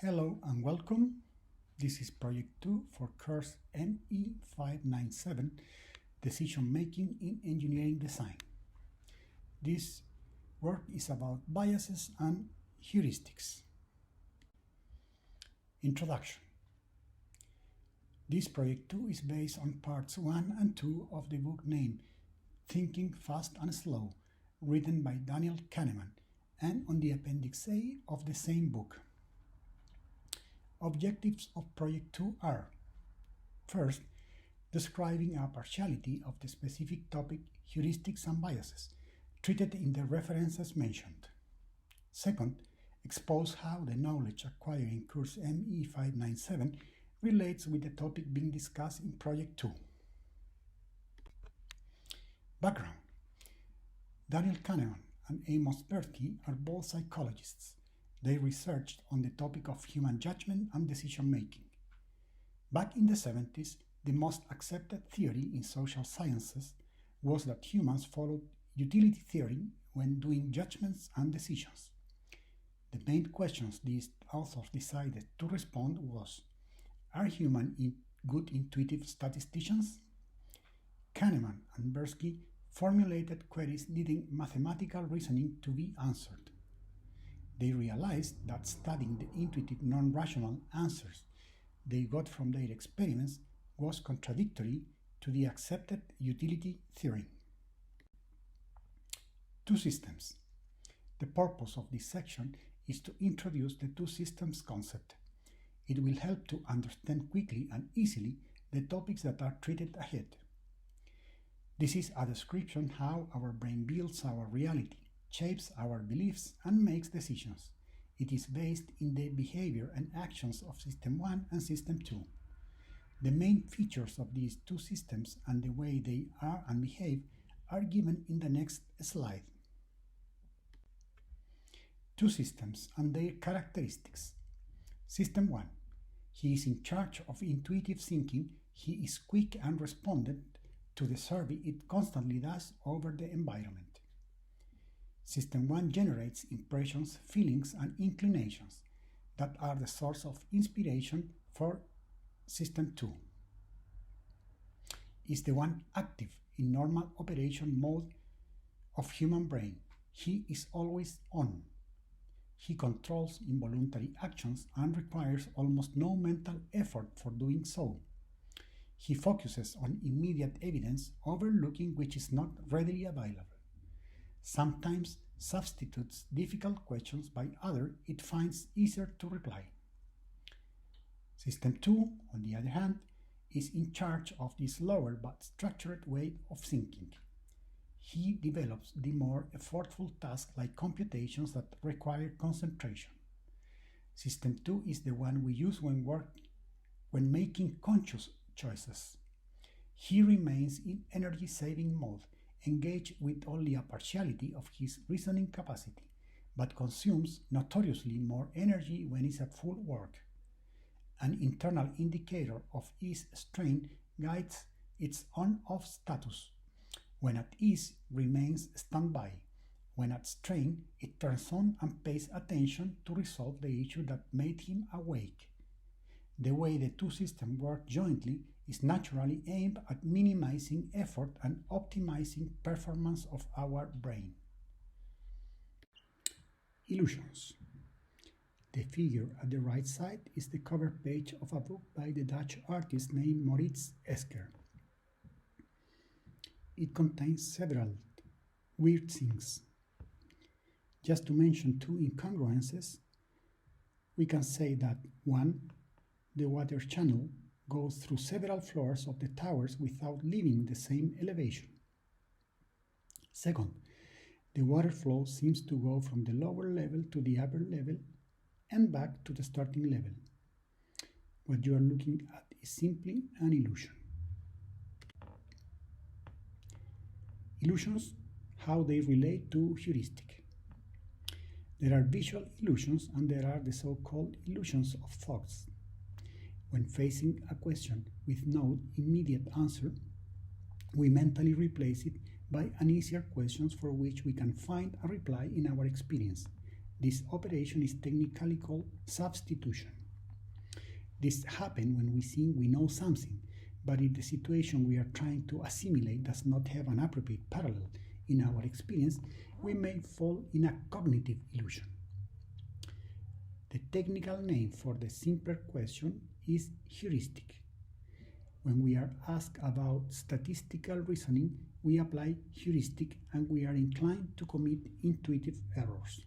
Hello and welcome. This is Project 2 for course ME597, Decision Making in Engineering Design. This work is about biases and heuristics. Introduction. This Project 2 is based on parts 1 and 2 of the book named Thinking Fast and Slow, written by Daniel Kahneman, and on the Appendix A of the same book. Objectives of Project 2 are: first, describing a partiality of the specific topic heuristics and biases, treated in the references mentioned. Second, expose how the knowledge acquired in course ME597 relates with the topic being discussed in Project 2. Background. Daniel Kahneman and Amos Tversky are both psychologists. They researched on the topic of human judgment and decision-making. Back in the 70s, the most accepted theory in social sciences was that humans followed utility theory when doing judgments and decisions. The main questions these authors decided to respond was: are humans good intuitive statisticians? Kahneman and Tversky formulated queries needing mathematical reasoning to be answered. They realized that studying the intuitive non-rational answers they got from their experiments was contradictory to the accepted utility theory. Two systems. The purpose of this section is to introduce the two systems concept. It will help to understand quickly and easily the topics that are treated ahead. This is a description how our brain builds our reality, shapes our beliefs, and makes decisions. It is based in the behavior and actions of System 1 and System 2. The main features of these two systems and the way they are and behave are given in the next slide. Two systems and their characteristics. System 1. He is in charge of intuitive thinking. He is quick and respondent to the survey it constantly does over the environment. System 1 generates impressions, feelings, and inclinations that are the source of inspiration for System 2. Is the one active in normal operation mode of human brain. He is always on. He controls involuntary actions and requires almost no mental effort for doing so. He focuses on immediate evidence, overlooking which is not readily available. Sometimes substitutes difficult questions by others it finds easier to reply. System 2, on the other hand, is in charge of this slower but structured way of thinking. He develops the more effortful tasks like computations that require concentration. System 2 is the one we use when making conscious choices. He remains in energy-saving mode, engaged with only a partiality of his reasoning capacity, but consumes notoriously more energy when it's at full work. An internal indicator of ease strain guides its on-off status. When at ease, remains standby. When at strain, it turns on and pays attention to resolve the issue that made him awake. The way the two systems work jointly is naturally aimed at minimizing effort and optimizing performance of our brain. Illusions. The figure at the right side is the cover page of a book by the Dutch artist named Maurits Esker. It contains several weird things. Just to mention two incongruences, we can say that 1. The water channel goes through several floors of the towers without leaving the same elevation. 2. The water flow seems to go from the lower level to the upper level and back to the starting level. What you are looking at is simply an illusion. Illusions, how they relate to heuristic. There are visual illusions and there are the so-called illusions of thoughts. When facing a question with no immediate answer, we mentally replace it by an easier question for which we can find a reply in our experience. This operation is technically called substitution. This happens when we think we know something, but if the situation we are trying to assimilate does not have an appropriate parallel in our experience, we may fall in a cognitive illusion. The technical name for the simpler question is heuristic. When we are asked about statistical reasoning, we apply heuristic and we are inclined to commit intuitive errors.